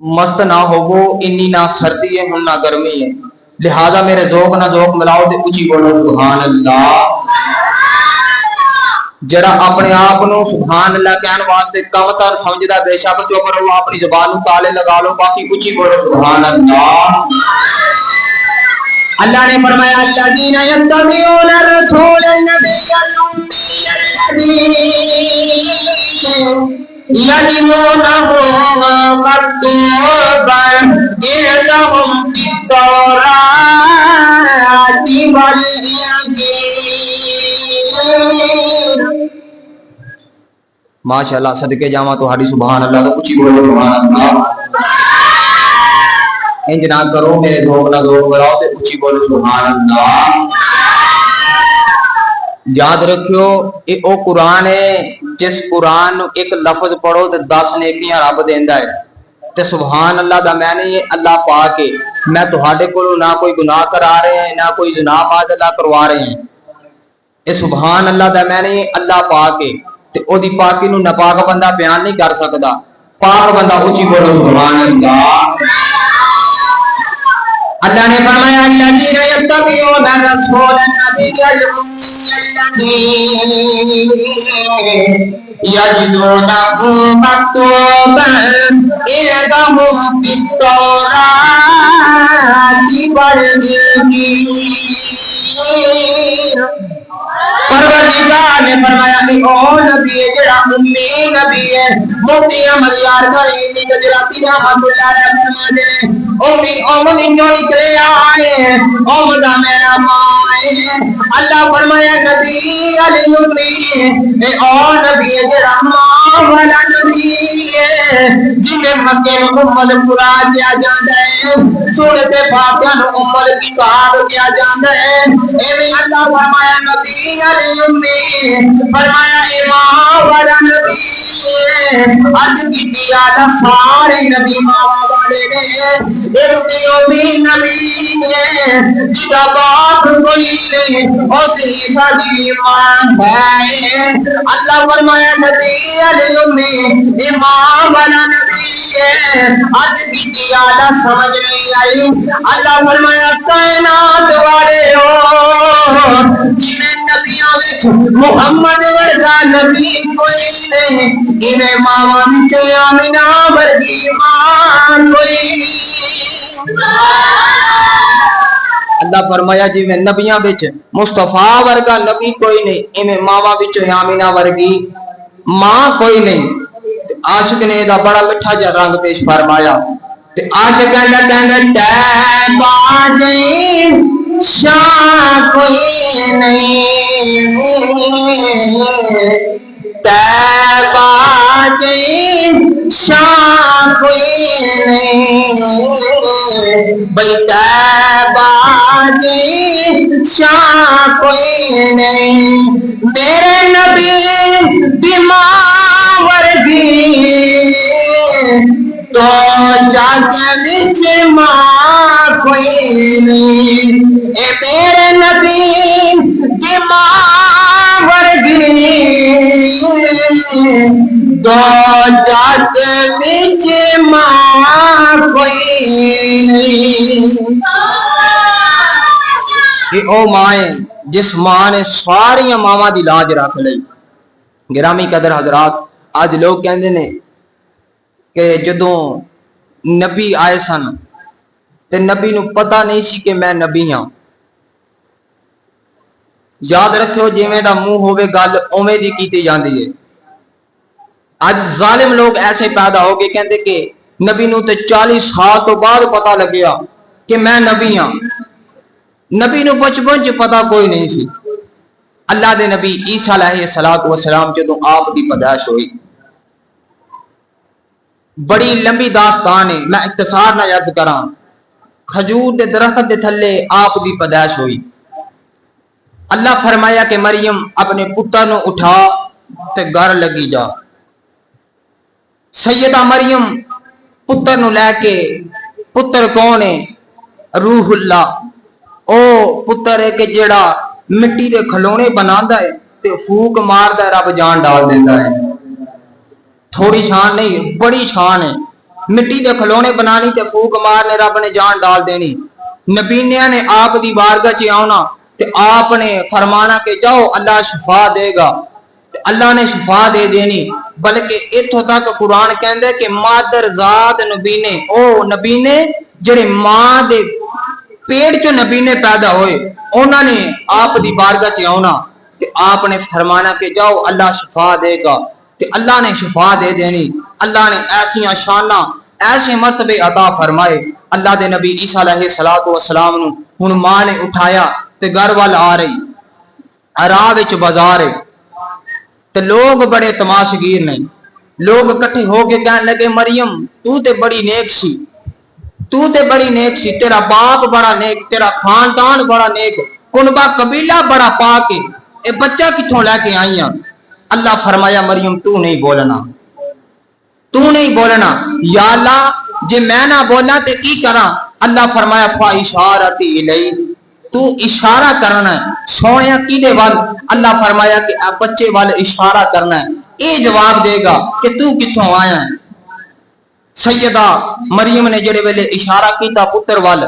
मस्त ना होवो, इन्नी ना सर्दी है हम ना गर्मी है, लिहाजा मेरे जोक ना जोक मिलाओ ते उची बोलो सुभान अल्लाह। जरा अपने आप को सुभान अल्लाह कहने वास्ते कम तर समझदा बेशक चुप रहो, अपनी जुबान ताले लगा लो, बाकी उची बोलो सुभान अल्लाह। अल्लाह ने फरमाया अल्लज़ीना यत्तबिऊना रसूलन नबिय्यल उम्मिय्यल्लज़ी यजिदूनहु मक्तूबन इंदहुम फित-तौराति वल-इंजील। माशाअल्लाह, सदके जावा तुहाडी सुभान अल्लाह, तो उची बोलो सुभान अल्लाह। इंज ना करो, मेरे धोख ना धोख बनाओ ते उची बोलो सुभान अल्लाह। याद रखियो ये ओ कुरान है जिस कुरान एक लफ्ज पढ़ो तो 10 नेकियां रब देंदा है। ते सुभान अल्लाह दा मैंने ये अल्लाह पाक है, मैं तुहाडे कोलों ना कोई गुनाह करा रहे हैं ना कोई ज़िना माज़अल्लाह करवा रहे हैं। ये सुभान अल्लाह दा मैंने ये अल्लाह पाक है, ते ओदी पाकी नूं नापाक बंदा बयान नहीं कर सकदा, पाक बंदा उची बोलो सुभान अल्लाह। अल्लाह ने फरमाया अल्लज़ीना यत्तबिऊना रसूलन नबिय्यल उम्मिय्यल्लज़ी यजिदूनहु मक्तूबन इंदहुम फित-तौराति वल-इंजील। परवरदिगार ने फरमाया कि ओ नबी है जेड़ा उम्मी नबी है, मुफ्ती अहमद यार करीमी गुजराती रहमतुल्लाह अलैह फरमाते हैं उम्मी ओमद जो निकले आए ओमदा मेरा माए। अल्लाह फरमाया नबी अली उम्मी ए ओ नबी है जेड़ा मां वाला नबी है, जिन्हें मक्के में उम्मल पुरा किया जाता है, सूरत फातिहा नु उम्मल किताब किया जाता है। एवें अल्लाह फरमाया नबी अली उम्मी, फरमाया ए मां वाला नबी अर्ज की दिया सारे नबी मां वाले ने, एक दियो भी नबी है जिदा बाप कोई नहीं, उस ईसा दी मां है। अल्लाह फरमाया नबी अली उम्मी ए मां वाला नबी है, अर्ज की दिया समझ नहीं आई। अल्लाह फरमाया कायनात वाले हो जिन्हें नबियों विच मुहम्मद वर्गा नबी कोई नहीं, इन्हें मावा विच आमिना वर्गी मां कोई नहीं। अल्लाह फरमाया जिवें नबियां विच मुस्तफा वर्गा नबी कोई नहीं, इवें मावा विच आमिना वर्गी मां कोई नहीं। आशिक ने दा बड़ा मिठा जा रंग पेश फरमाया, ते आशिक कहंदा तैबा जई शाह कोई नहीं, तैबा जई शाह कोई नहीं, भाई तैबा जई शाह कोई नहीं, मेरे नबी दिमाग वर्गी तो जग विच मां कोई नहीं। ए मेरे नबी दिमाग वर्गी तो जग विच मां कोई नहीं। ओ मां है जिस मां ने सारिया मावां दी लाज रख ली। गिरामी कदर हजरात, आज लोग कहते ने कि जदों नबी आए सन ते नबी नूं पता नहीं सी कि मैं नबी हाँ। याद रखियो जिवें दा मुंह होवे गल उवें दी कीती जांदी है। आज जालिम लोग ऐसे पैदा हो गए कहते कि नबी नूं ते 40 साल तो बाद पता लग्या कि मैं नबी हाँ। नबी नूं बचपन च पता कोई नहीं सी। अल्लाह दे नबी ईसा अलैहिस्सलातु वस्सलाम जदों आप दी पैदाइश हुई, बड़ी लंबी दास्तान है, मैं इख्तिसार ना अर्ज करा। खजूर के दरख्त के थले आप दी पैदाइश हुई। अल्लाह फरमाया कि मरियम अपने पुत्र नूं उठा ते घर लगी जा। सैयदा मरियम पुत्र नूं लैके, पुत्र कौन है? रूहुल्लाह, ओ पुत्र है कि जेड़ा मिट्टी के खिलौने बनांदा है ते फूक मारदा रब जान डाल देता है। थोड़ी शान नहीं, बड़ी शान है। मिट्टी के खिलौने बनानी ते फूक मारने, रब ने जान डाल देनी। नबीनिया ने आप दी बारगाह च आना ते आपने फरमाना कि जाओ अल्लाह शिफा देगा, ते अल्लाह ने शिफा दे देनी। बल्कि इथों तक कुरान कहंदा कि मादर जात नबीने, ओ नबीने जेड़े मां दे पेट चो नबीने पैदा होए, उन्होंने आप दी बारगाह च आना ते आपने फरमाना कि जाओ अल्लाह शिफा देगा, ते अल्लाह ने शिफा दे देनी। अल्लाह ने ऐसियां शाना ऐसे मर्तबे अता फरमाए। अल्लाह दे नबी ईसा अलैहिस्सलातु वस्सलाम नु हुन मां ने उठाया ते घर वाल आ रही, राह विच बाजार है ते लोग बड़े तमाशगीर ने। लोग इकट्ठे होके कहने लगे, मरियम तू ते बड़ी नेक सी, तू ते बड़ी नेक सी, तेरा बाप बड़ा नेक, तेरा खानदान बड़ा नेक, कुनबा कबीला बड़ा पाक है, ए बच्चा किथों लेके आई है? अल्लाह फरमाया, मरियम तू नहीं बोलना, तू नहीं बोलना। या अल्लाह जे मैं ना बोला ते की करा? अल्लाह फरमाया, फा इशारती इलई, तू इशारा करना है। सोनिया किदे वाल? अल्लाह फरमाया कि आ बच्चे वाल इशारा करना है, ये जवाब देगा कि तू किथों आया है। सैयदा मरियम ने जेड़े वेले इशारा किया पुत्र वाल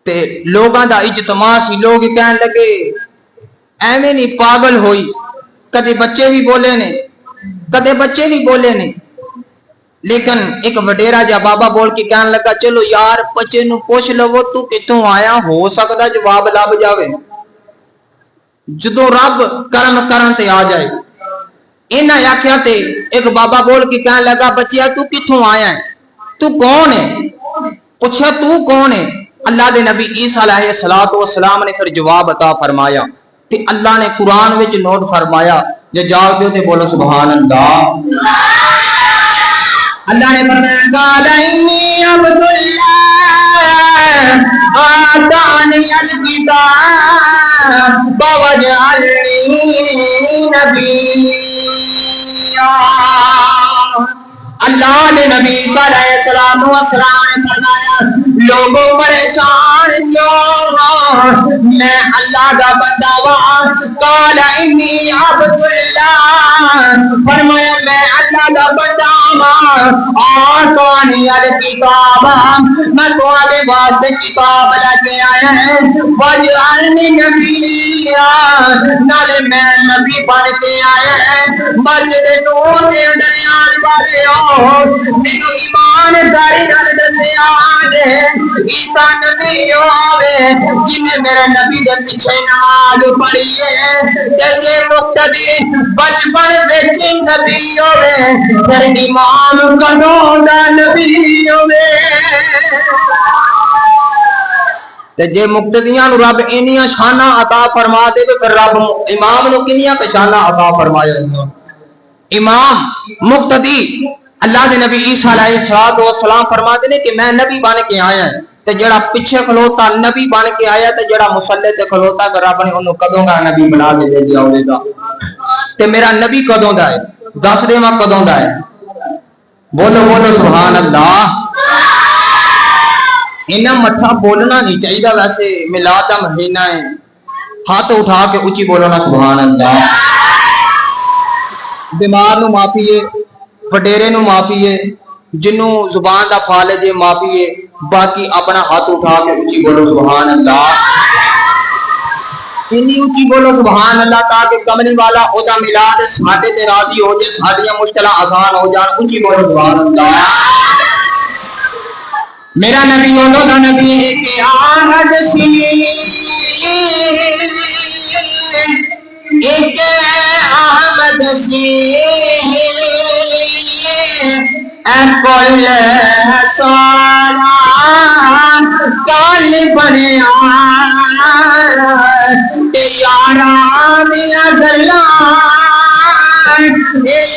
ते लोगां दा इज्तमा सी। लोग कहन लगे एवें नहीं पागल होई, कदे बच्चे भी बोले ने, कदे बच्चे भी बोले ने। लेकिन एक वडेरा जा बाबा बोल के कहने लगा, चलो यार बच्चे नु पूछ लवो तू कितों आया, हो सकदा जवाब लभ जावे। जदों रब कर्म करन ते आ जाए। इन्हां आख्या ते एक बाबा बोल के कहने लगा, बच्चिया तू किथों आया है, तू कौन है? पूछा तू कौन है? अल्लाह दे नबी ईसा अलैहिस्सलातु वस्सलाम ने फिर जवाब अता फरमाया ते अल्लाह ने कुरान विच नोट फरमाया, जे जागदे हो ते बोलो सुभान अल्लाह। अल्लाह ने फरमाया, काला इन्नी अब्दुल्लाह आतानी अल किताब वजअलनी नबिय्या। अल्लाह ने नबी सल्लल्लाहु अलैहि वसल्लम ने फरमाया, लोगों परेशान क्यों हो, मैं अल्लाह का बंदा हूं। काला इन्नी अब्दुल्लाह, फरमाया मैं अल्लाह का बंदा आतानी अल किताब, मैं तुम्हारे वास्ते किताब लेके आया है, वजअलनी नबिय्या, नाले मैं नबी बन के आया है। मस्जिद नूर दे दरयान वाले हो, मैनू ईमानदारी नाल दस्या दे ईसा नबी होवे जिन्हें मेरे नबी दे पीछे नमाज पढ़ी है, ते जे मुक्तदी बचपन विच नबी होवे फिर इमाम कदों दा नबी होवे। ते जे मुक्तदियां नु रब इन्नियां शाना अता फरमा दे फिर रब इमाम नु किन्नियां शाना अता फरमाएगा। इमाम मुक्तदी अल्लाह दे नबी ईसा अलैहिस्सलातु वस्सलाम फरमाते ने कि मैं नबी बन के आया ते जेड़ा पीछे खलोता नबी बन के आया ते जेड़ा मुसल्ले ते खलोता फिर रब ने ओनू कदों दा नबी बना के दे दिया होगा। ते मेरा नबी कदों दा है दस देवा कदों दा है? बोलो बोलो सुभान अल्लाह। इन्ना मठा बोलना नहीं चाहिए, वैसे मिलाद दा महीना है, हाथ उठा के उची बोलो ना सुभान अल्लाह। बीमार नू माफी है, वडेरे नू माफी है, जिन्नू जुबान दा फालिज है माफी है, बाकी अपना हाथ उठा के उची बोलो सुभान अल्लाह। इन्नी उची बोलो सुभान अल्लाह ताकि कमली वाला ओदा मिलाद साडे ते राजी हो जाए, साडियां मुश्किलां आसान हो जान। उची बोलो सुभान अल्लाह। मेरा नबी ओनो दा नबी है कि आहद सी एक अहमद सी सारा काल बने यारा दिया गल्ला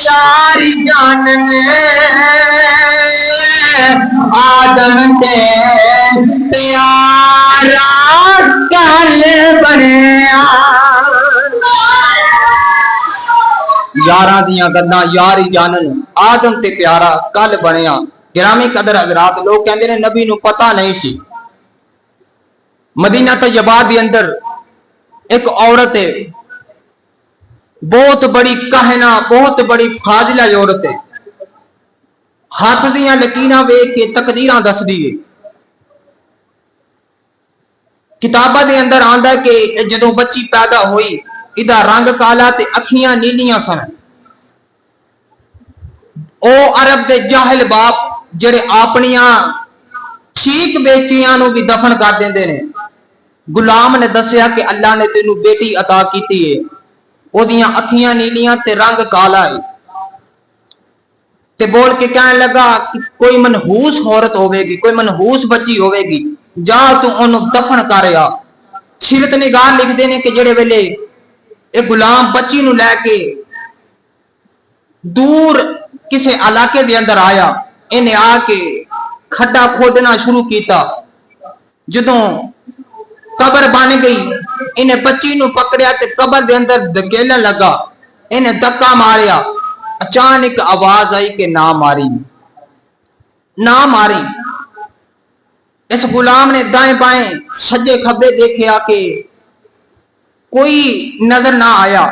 यारी जानने आदम के प्यारा काल बने यारा दिया गल्ला यारी जानन आदम ते प्यारा कल बनिया। गिरामी कदर हजरात लोग कहते ने नबी नू पता नहीं सी। मदीना तैयबा दे अंदर एक औरत है, बहुत बड़ी कहना, बहुत बड़ी फाजिला औरत है। हथ दियां लकीरां वेख के तकदीरां दसदी है। किताबां दे अंदर आंदा है कि जदों बच्ची पैदा हुई इदा रंग काला ते अखियां नीलियां सन। ओ अरब दे जाहिल बाप जेड़े अपनियां ठीक बेटियां नूं भी दफन कर देंदे ने, गुलाम ने दसिया कि अल्लाह ने तेनू बेटी अता की है, ओदियां अखियां नीलियां ते रंग काला है। ते बोल के कहने लगा कि कोई मनहूस औरत होवेगी, कोई मनहूस बच्ची होवेगी, जा तू ओनू दफन कर आ। सीरत निगार लिखते ने कि जेड़े वेले ए गुलाम बच्ची नू लैके दूर किसी इलाके दे अंदर आया, इन्हें आके खड्डा खोदना शुरू किया। जदों कबर बन गई, इन्हें बच्ची नू पकड़िया ते कबर दे अंदर धकेलन लगा, इन्हें धक्का मारिया। अचानक आवाज आई कि ना मारी, ना मारी। इस गुलाम ने दाएं बाएं सज्जे खब्बे देखा कि कोई नजर ना आया।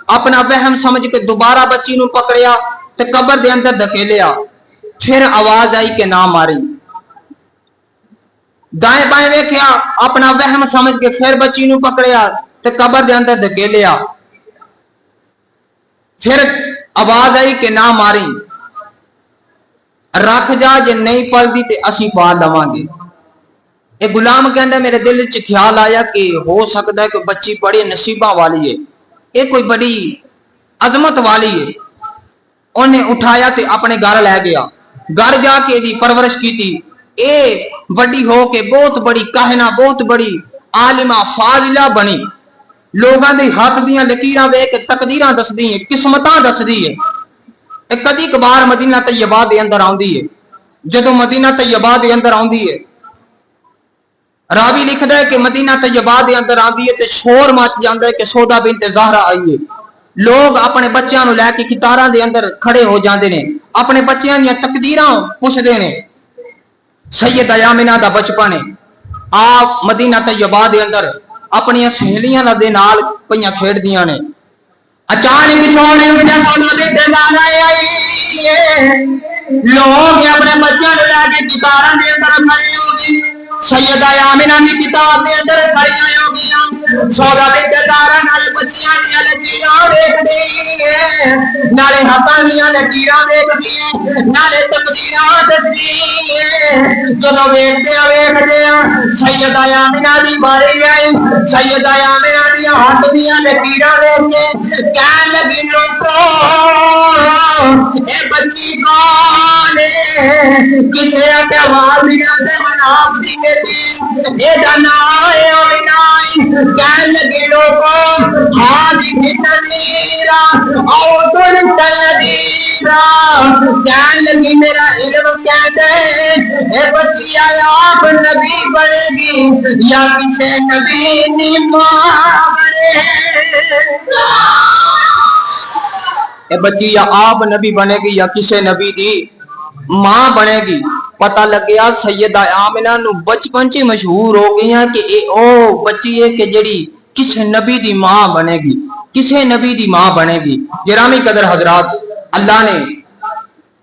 अपना वहम समझ के दोबारा बच्ची नू पकड़िया ते कबर दे अंदर धकेलिया। फिर आवाज आई कि ना मारी। दाएं बाएं वेख्या, अपना वहम समझ के फिर बच्ची नू पकड़िया ते कबर दे अंदर धकेलिया। फिर आवाज आई कि ना मारी, रख जा, जे नहीं पलदी ते असी पा लवांगे। ए गुलाम कहंदा मेरे दिल च ख्याल आया कि हो सकता है कि बच्ची बड़ी नसीबा वाली है, ये कोई बड़ी अजमत वाली है। उन्हें उठाया ते अपने घर लै गया। घर जाके दी परवरिश की। ए बड़ी हो के बहुत बड़ी काहिना, बहुत बड़ी आलिमा फाजिला बनी। लोगों के हाथ दियां लकीरां वेख तकदीरां दसदी है, किस्मतां दसदी है। कदी कबार मदीना तैयबा दे अंदर आउंदी है। जदों मदीना तैयबा दे अंदर आउंदी है, रावी लिखदा है कि मदीना तैयबा दे अंदर आंदी है ते शोर मच जांदा है कि सौदा बिनत ज़हरा आई है। लोग अपने बच्चों को लैके कितारां दे अंदर खड़े हो जाते हैं, अपने बच्चों दी तकदीरां पुछदे ने। सैयदा आमिना दा बचपन है। आप मदीना तैयबा दे अंदर अपनी सहेलियां दे नाल पईयां खेडदियां ने। अचानक छोड़े उठा सौदा बिनत ज़हरा आई। लोग अपने बच्चों को लैके कितारां दे अंदर खड़े हो गए। सैयदा आमिना दी किताब दे अंदर खड़ियां हो गईयां। सौदा बिनत ज़हरा नाल बच्चियां दी लकीरां देखदी है, नाले हत्थां दी लकीरां देखदी है, नाले तकदीरां दसदी है। जदों वेखदे सैयदा आमिना दी बारी आई। सैयदा आमिना दी हाथ दी लकीरां देख के कहन लगी, लोगों ए बच्ची कौन है? किसे आवाज नहीं आते मनाफ दी बेटी, एदा नाम है आमिना। कहन लगे लोगों हाजी नज़ीरा औ तुल तनज़ीरा। कहन लगी मेरा इल्म कहता है ए बच्ची आया आप नबी बनेगी या किसे नबी नी मां बने। ए बच्ची या आप नबी बनेगी या किसे नबी दी मां बनेगी। पता लग गया सैयदा आमिना नू बचपन च मशहूर हो गई कि ए ओ बच्ची है कि जेड़ी किसे नबी दी मां बनेगी, किसे नबी दी मां बनेगी। गिरामी कदर हजरात, अल्लाह ने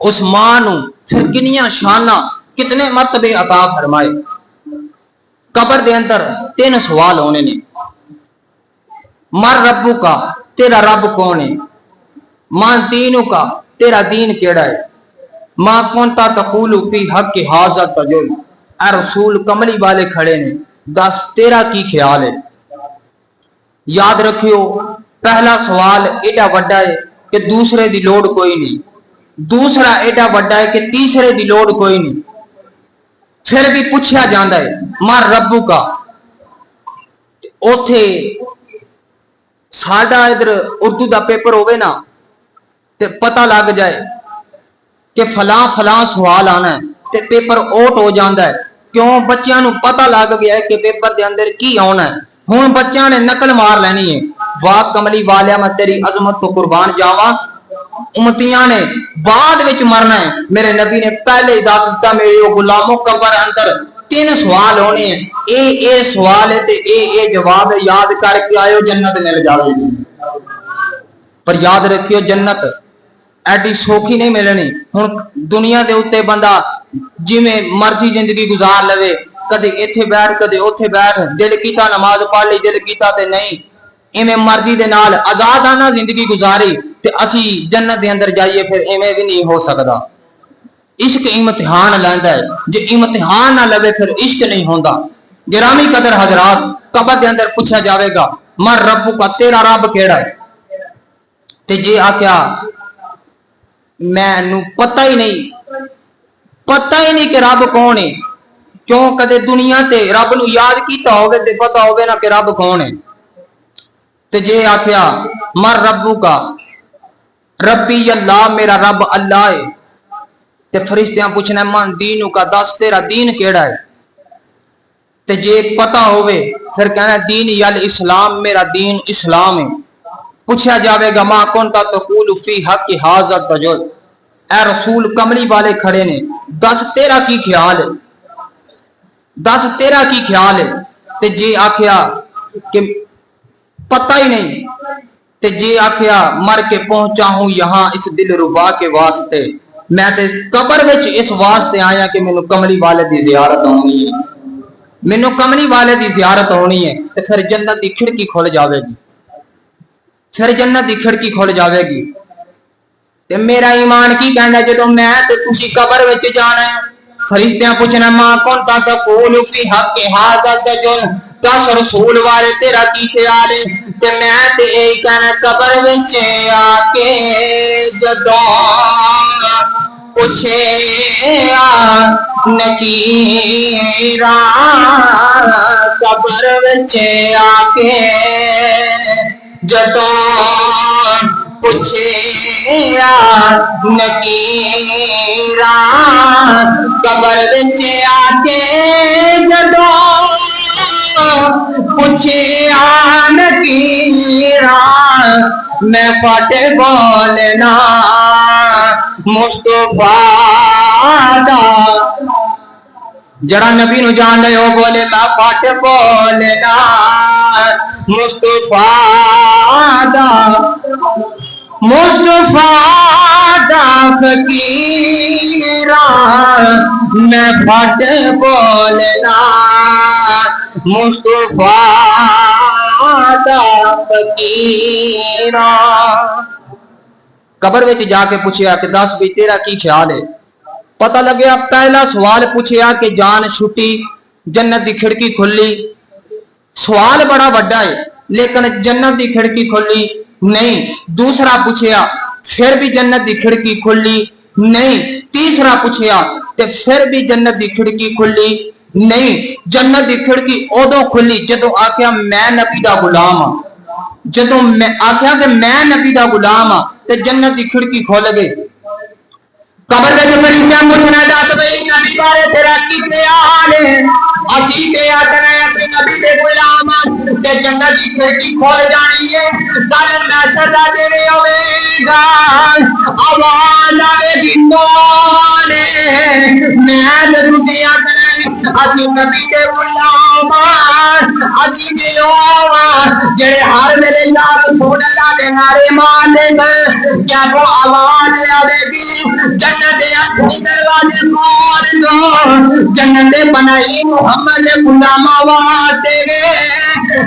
उस मां नू फिर किनियां शाना, कितने मर्तबे अता फरमाए। कबर दे अंदर 3 सवाल होने ने। मर रब्बू का, तेरा रब कौन है? मान दीनू का, तेरा दीन केड़ा है? मां कौनता तकूलू फी हक के हाजा तजुल। ए रसूल कमली वाले खड़े ने, दस तेरा की ख्याल है? याद रखियो, पहला सवाल एडा वड्डा है कि दूसरे दी लोड़ कोई नहीं, दूसरा एडा वड्डा है कि तीसरे दी लोड़ कोई नहीं। फिर भी पूछा जाता है मर रब्बू का। उथे साडा इधर उर्दू का पेपर होवे ना ते पता लग जाए कि फलां फलां सवाल आना है ते पेपर ओट हो जाता है। क्यों? बच्चों को पता लग गया है कि पेपर के अंदर की आना है। हुण बच्चों ने नकल मार लेनी है। वाह कमली वालिया, मैं तेरी अजमत तो कुर्बान जावा। उम्मतियां ने बाद विच मरना है। मेरे नबी ने पहले ही दस दिता, मेरे गुलामों कबर अंदर 3 सवाल होने हैं। ए सवाल है ते ए जवाब है, याद करके आयो, जन्नत मिल जाएगी। पर याद रखियो, जन्नत ਐਡੀ सौखी नहीं मिलनी। हुण दुनिया के उत्ते बंदा जिवें मर्जी जिंदगी गुजार लवे, कदे इत्थे बैठ कदे उत्थे बैठ, दिल कीता नमाज पढ़ ली, दिल कीता ते नहीं, इवें मर्जी दे नाल आजादाना जिंदगी गुजारी ते असी जन्नत दे अंदर जाइए, फिर इवें भी नहीं हो सकदा। इश्क इम्तिहान लैंदा है, जे इम्तिहान ना लवे फिर इश्क नहीं होंदा। गिरामी कदर हजरात, कबर दे अंदर पूछा जाएगा मर रब्बू का, तेरा रब केड़ा है? ते जे आख्या मैनू पता ही नहीं कि रब कौन है, क्यों कदे दुनिया ते रब नू याद कीता होवे ते पता होवे ना कि रब कौन है। ते जे आख्या मर रब्बू का, रब्बी अल्लाह, मेरा रब अल्लाह है। ते फरिश्तियां पूछना मन दीनू का, दस तेरा दीन केड़ा है? ते जे पता होवे फिर कहना दीन यल इस्लाम, मेरा दीन इस्लाम है। पूछा जाएगा मां कौन ता तकूल फी हक हाज़त रजुल, ए रसूल कमली वाले खड़े ने, दस तेरा की ख्याल है, दस तेरा की ख्याल है। ते जे आख्या कि पता ही नहीं, ते जे आख्या मर के पहुंचा हूं यहां इस दिल रुबा के वास्ते, मैं ते कबर विच इस वास्ते आया कि मैनू कमली वाले दी जियारत होनी है, मैनू कमली वाले दी जियारत होनी है। ते फिर जन्नत दी खिड़की खुल जाएगी, फिर जन्नत दी खिड़की खुल जाएगी। ते मेरा ईमान की कहना जो मैं ते तुसी कबर विच जाना है, फरिश्तियां पूछना मां कौन ता तकूल फी हक हाज़त रजुल, दस रसूल वाले तेरा की ख्याल है? ते मैं ते यही कहना कबर विच आके जदों पूछे नकीरा, कबर विच आके जदों पूछे नकीरा, कबर विच आके जदों पूछे नकीरा, मैं फट बोलना मुस्तफा दा, जड़ा नबी नू जान दे हो बोले मैं फट बोलना मुस्तफा दा, मुस्तफा दा फकीरा, मैं फट बोलना मुस्तफा दा फकीरा। कबर विच जाके पूछया कि दस भी तेरा की ख्याल है? पता लगे पहला सवाल पूछया कि जान छुट्टी, जन्नत की खिड़की खुली। सवाल बड़ा बड़ा है लेकिन जन्नत की खिड़की खुली नहीं। दूसरा पूछया फिर भी जन्नत की खिड़की खुली नहीं। तीसरा पूछया ते फिर भी जन्नत की खिड़की खुली नहीं। जन्नत की खिड़की उदों खुली जदों आख्या मैं नबी दा गुलाम हां, जदों मैं आख्या कि मैं नबी दा गुलाम हां ते जन्नत की खिड़की खुल गई। कबर विच फरिश्तियां पूछना दस बई नबी बारे तेरा की ख्याल है? असी ते आखना असी नबी दे गुलाम ते जन्नत की खिड़की खुल जानी है। कल महशर दा दिन होवेगा, आवाज आवेगी कौन है? मैं ते तुसी आखना असी नबी दे गुलाम असी दे जेड़े हर वेले याद सुन अल्लाह दे नारे मारदे सन। क्या वो आवाज आवेगी जन्नत दे अठवीं दरवाजे खोल दो, जन्नत दे बनाई मुहम्मद दे गुलामा वास्ते वे।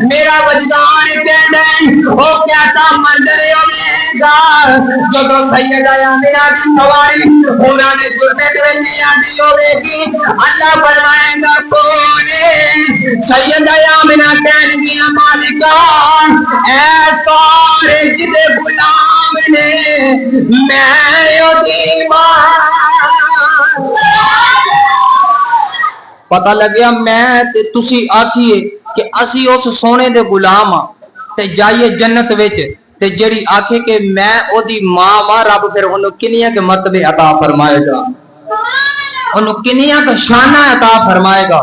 मेरा वजदान कहदा ओ कैसा मंजर होवेगा जदों सैयदा आमिना दी सवारी उन्हां दे गुरबत विच आंदी होवेगी। अल्लाह फरमाएगा कौन है? सैयदा आमिना कहनगियां मालिका ऐ सारे जिदे गुलाम ने मैं ओदी मां। पता लग्या मैं ते तुसी आखिए कि असी उस सोने दे गुलाम हां ते जाइए जन्नत विच ते जेड़ी आखे कि मैं ओदी मां वा, रब फिर ओनू किन्नियां के मर्तबे अता फरमाएगा, ओनू किन्नियां के शाना अता फरमाएगा।